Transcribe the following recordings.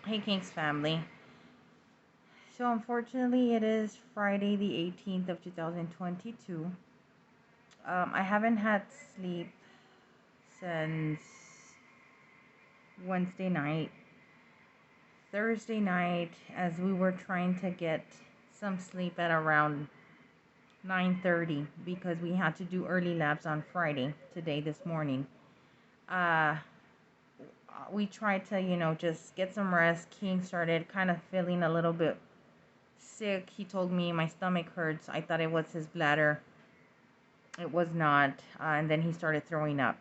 Hey King's family. So unfortunately it is Friday the 18th of 2022. I haven't had sleep since Wednesday night. Thursday night as we were trying to get some sleep at around 9:30 because we had to do early labs on Friday this morning. Uh we tried to, just get some rest. King started kind of feeling a little bit sick. He told me my stomach hurts. I thought it was his bladder. It was not. And then he started throwing up.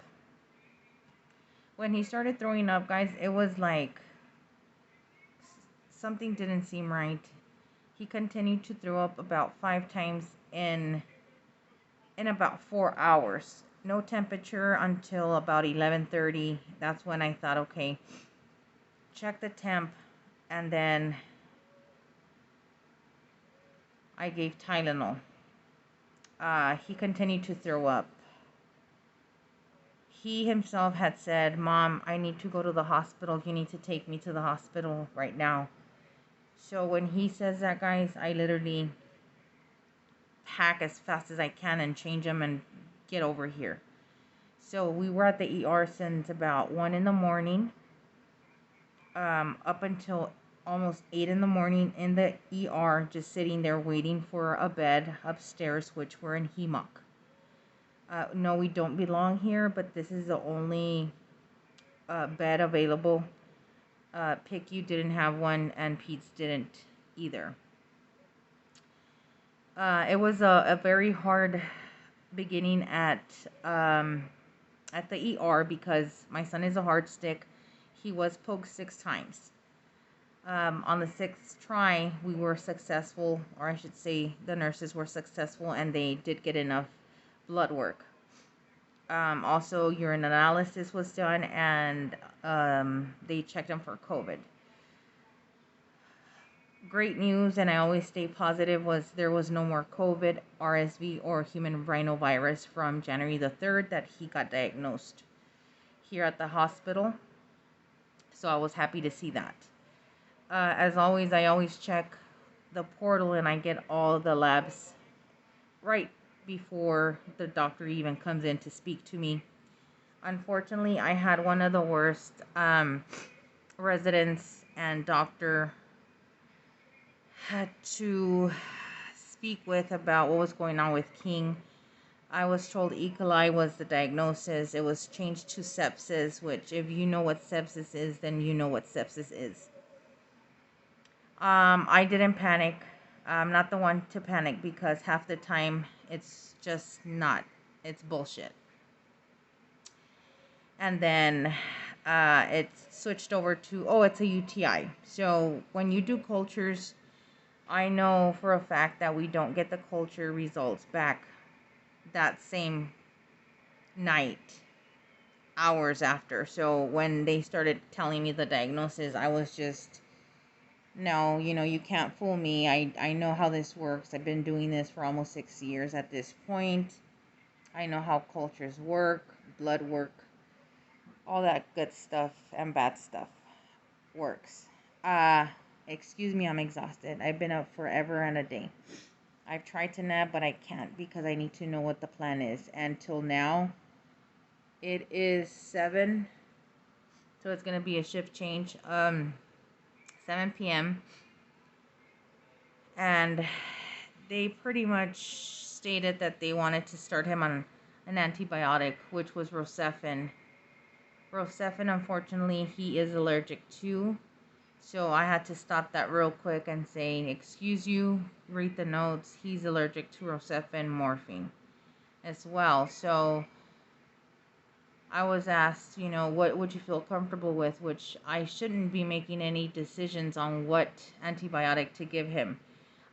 When he started throwing up, guys, it was like something didn't seem right. He continued to throw up about 5 times in about 4 hours. No temperature until about 11:30. That's when I thought, okay, check the temp, and then I gave Tylenol. He continued to throw up. He himself had said, "Mom, I need to go to the hospital. You need to take me to the hospital right now." So when he says that, guys, I literally pack as fast as I can and change him and get over here. So we were at the ER since about 1 in the morning, up until almost 8 in the morning in the ER, just sitting there waiting for a bed upstairs, which we're in HEMOC. No, we don't belong here, but this is the only bed available. PICU didn't have one, and Pete's didn't either. It was a very hard beginning at the ER because my son is a hard stick. He was poked 6 times. On the sixth try, we were successful, or I should say, the nurses were successful, and they did get enough blood work. Also, urine analysis was done, and they checked him for COVID. Great news, and I always stay positive, was there was no more COVID, RSV, or human rhinovirus from January the 3rd that he got diagnosed here at the hospital. So I was happy to see that. As always, I always check the portal and I get all the labs right before the doctor even comes in to speak to me. Unfortunately, I had one of the worst residents and doctor had to speak with about what was going on with King. I was told E. coli was the diagnosis. It was changed to sepsis, which if you know what sepsis is, then you know what sepsis is. I didn't panic. I'm not the one to panic because half the time it's just not. It's bullshit. And then it switched over to, oh, it's a UTI. So when you do cultures, I know for a fact that we don't get the culture results back that same night, hours after. So when they started telling me the diagnosis, I was just, no, you can't fool me. I know how this works. I've been doing this for almost 6 years at this point. I know how cultures work, blood work, all that good stuff and bad stuff works. Excuse me, I'm exhausted. I've been up forever and a day. I've tried to nap, but I can't because I need to know what the plan is. And till now, it is 7, so it's gonna be a shift change. 7 p.m. And they pretty much stated that they wanted to start him on an antibiotic, which was Rocephin. Rocephin, unfortunately, he is allergic to. So I had to stop that real quick and say, excuse you, read the notes. He's allergic to Rocephin morphine as well. So I was asked, what would you feel comfortable with, which I shouldn't be making any decisions on what antibiotic to give him.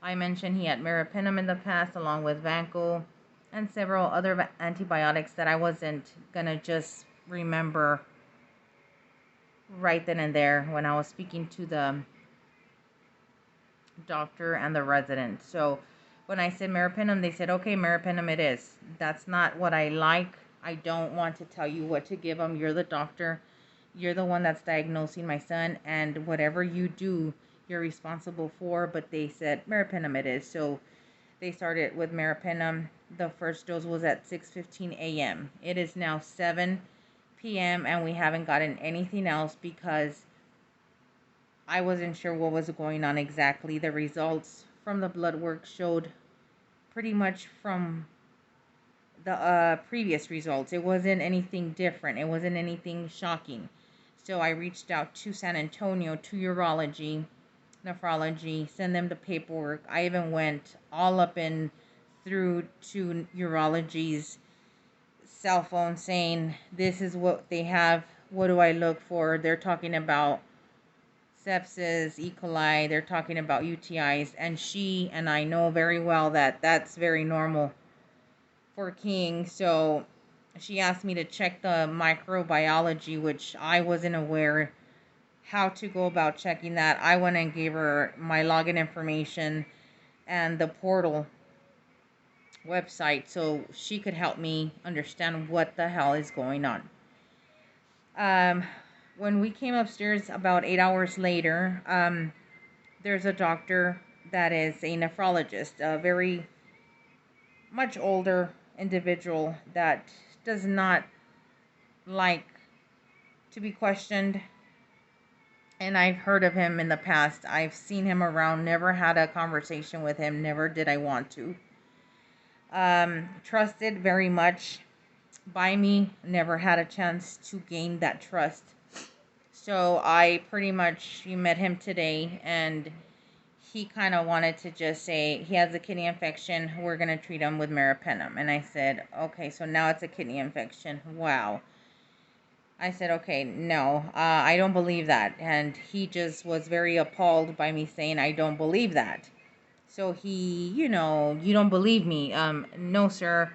I mentioned he had meropenem in the past, along with Vanco and several other antibiotics that I wasn't going to just remember right then and there when I was speaking to the doctor and the resident. So when I said meropenem, they said, okay, meropenem it is. That's not what I like. I don't want to tell you what to give them. You're the doctor. you're the one that's diagnosing my son, and whatever you do, you're responsible for. But they said meropenem it is. So they started with meropenem. The first dose was at 6:15 a.m. It is now 7 p.m. and we haven't gotten anything else because I wasn't sure what was going on exactly. The results from the blood work showed pretty much from the previous results. It wasn't anything different. It wasn't anything shocking. So I reached out to San Antonio, to urology, nephrology, send them the paperwork. I even went all up and through to urology's cell phone saying, this is what they have. What do I look for? They're talking about sepsis, E. coli. They're talking about UTIs. And she and I know very well that that's very normal for King. So she asked me to check the microbiology, which I wasn't aware how to go about checking that. I went and gave her my login information and the portal website so she could help me understand what the hell is going on. When we came upstairs about 8 hours later, there's a doctor that is a nephrologist, a very much older individual that does not like to be questioned. And I've heard of him in the past. I've seen him around, never had a conversation with him, never did I want to. Trusted very much by me, never had a chance to gain that trust. So I pretty much met him today, and he kind of wanted to just say he has a kidney infection. We're going to treat him with meropenem. And I said, okay, so now it's a kidney infection. Wow. I said, okay, no, I don't believe that. And he just was very appalled by me saying, I don't believe that. So he, you don't believe me. No, sir,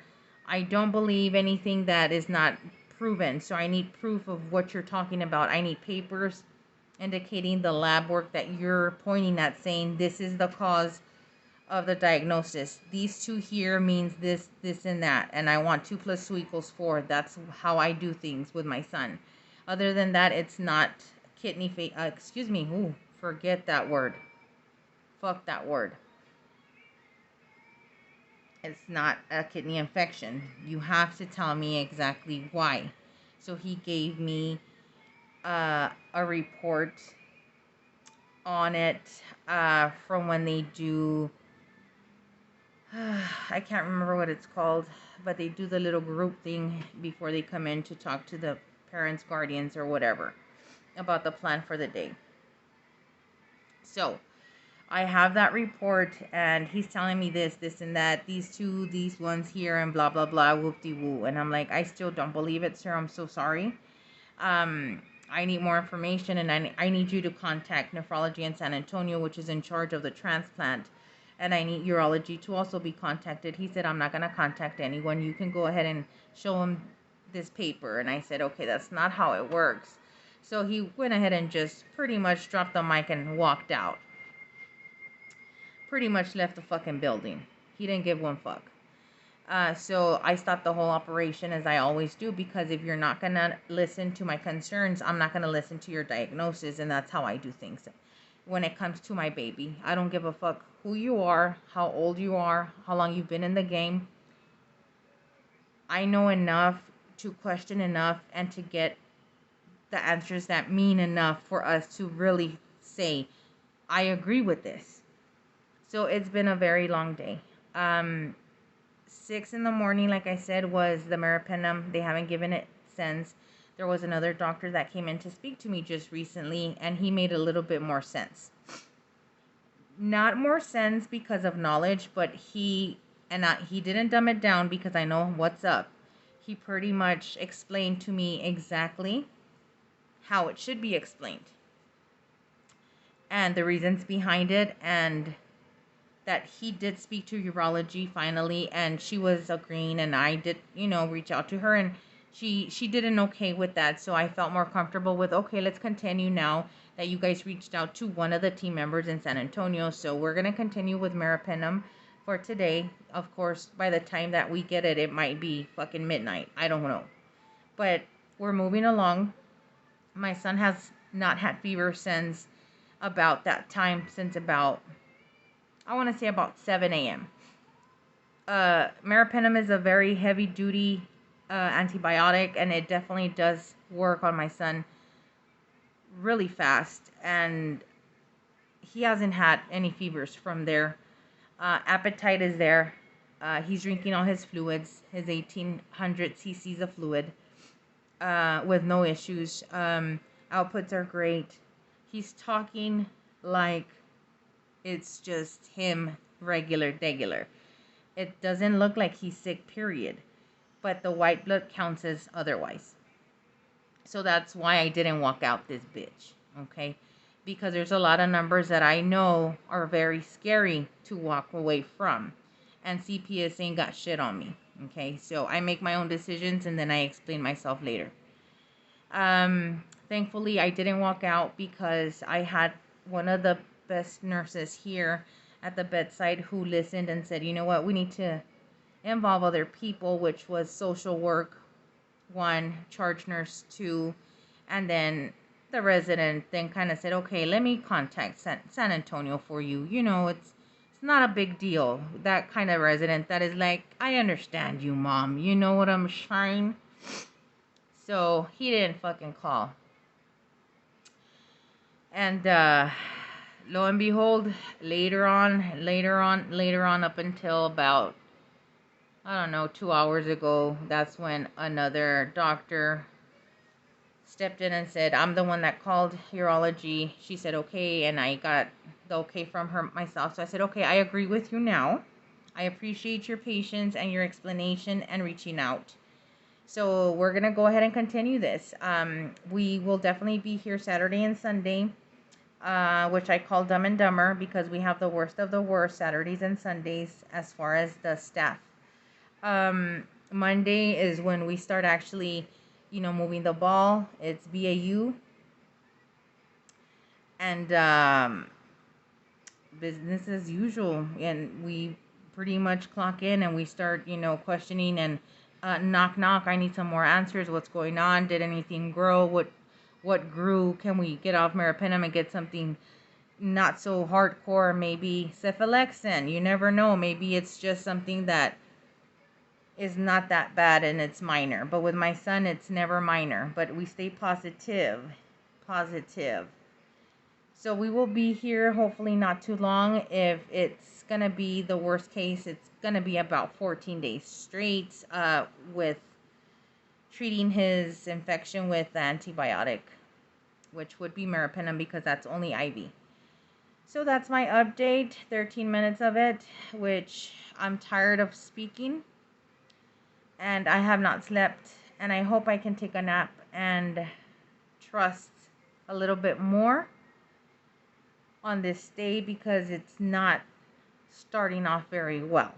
I don't believe anything that is not proven. So I need proof of what you're talking about. I need papers indicating the lab work that you're pointing at, saying this is the cause of the diagnosis. These two here means this, this, and that. And I want 2 + 2 = 4. That's how I do things with my son. Other than that, it's not kidney excuse me. Ooh, forget that word. Fuck that word. It's not a kidney infection. You have to tell me exactly why. So he gave me a report on it from when they do, I can't remember what it's called, but they do the little group thing before they come in to talk to the parents, guardians, or whatever about the plan for the day. So I have that report, and he's telling me this, this, and that, these ones here, and blah, blah, blah, whoop-de-woo. And I'm like, I still don't believe it, sir. I'm so sorry. I need more information, and I need you to contact nephrology in San Antonio, which is in charge of the transplant. And I need urology to also be contacted. He said, I'm not going to contact anyone. You can go ahead and show him this paper. And I said, okay, that's not how it works. So he went ahead and just pretty much dropped the mic and walked out. Pretty much left the fucking building. He didn't give one fuck. So I stopped the whole operation, as I always do, because if you're not going to listen to my concerns, I'm not going to listen to your diagnosis, and that's how I do things. When it comes to my baby, I don't give a fuck who you are, how old you are, how long you've been in the game. I know enough to question enough and to get the answers that mean enough for us to really say, I agree with this. So it's been a very long day. 6 in the morning, like I said, was the meropenem. They haven't given it since. There was another doctor that came in to speak to me just recently, and he made a little bit more sense. Not more sense because of knowledge, but he didn't dumb it down because I know what's up. He pretty much explained to me exactly how it should be explained and the reasons behind it, and that he did speak to urology finally, and she was agreeing, and I did, reach out to her, and she did an okay with that. So I felt more comfortable with, okay, let's continue now that you guys reached out to one of the team members in San Antonio. So we're going to continue with meropenem for today. Of course, by the time that we get it, it might be fucking midnight. I don't know. But we're moving along. My son has not had fever since about that time, since about, I want to say about 7 a.m. Meropenem is a very heavy duty antibiotic, and it definitely does work on my son really fast, and he hasn't had any fevers from there. Appetite is there. He's drinking all his fluids, his 1800 cc's of fluid, with no issues. Outputs are great. He's talking like it's just him, regular. It doesn't look like he's sick, period. But the white blood counts as otherwise. So that's why I didn't walk out this bitch, okay? Because there's a lot of numbers that I know are very scary to walk away from. And CPS ain't got shit on me, okay? So I make my own decisions and then I explain myself later. Thankfully, I didn't walk out because I had one of the best nurses here at the bedside who listened and said, you know what, we need to involve other people, which was social work 1, charge nurse 2, and then the resident then kind of said, okay, let me contact San Antonio for you. You know, it's not a big deal. That kind of resident that is like, I understand you, mom. You know what I'm trying? So he didn't fucking call. And lo and behold, later on, up until about, I don't know, 2 hours ago, that's when another doctor stepped in and said, I'm the one that called urology. She said, okay, and I got the okay from her myself. So I said, okay, I agree with you now. I appreciate your patience and your explanation and reaching out. So we're going to go ahead and continue this. We will definitely be here Saturday and Sunday, which I call Dumb and Dumber because we have the worst of the worst Saturdays and Sundays as far as the staff. Monday is when we start actually, moving the ball. It's BAU. And business as usual. And we pretty much clock in and we start, questioning and knock, knock. I need some more answers. What's going on? Did anything grow? What grew? Can we get off meropenem and get something not so hardcore? Maybe cephalexin. You never know. Maybe it's just something that is not that bad and it's minor. But with my son, it's never minor. But we stay positive. So we will be here hopefully not too long. If it's going to be the worst case, it's going to be about 14 days straight with treating his infection with the antibiotic, which would be meropenem because that's only IV. So that's my update, 13 minutes of it, which I'm tired of speaking. And I have not slept. And I hope I can take a nap and trust a little bit more on this day because it's not starting off very well.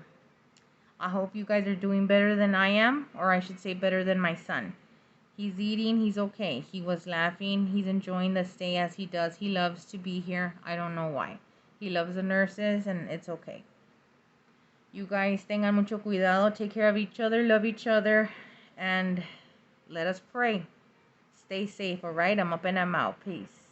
I hope you guys are doing better than I am, or I should say better than my son. He's eating, he's okay. He was laughing, he's enjoying the stay as he does. He loves to be here. I don't know why. He loves the nurses and it's okay. You guys tengan mucho cuidado, take care of each other, love each other, and let us pray. Stay safe, all right? I'm up and I'm out. Peace.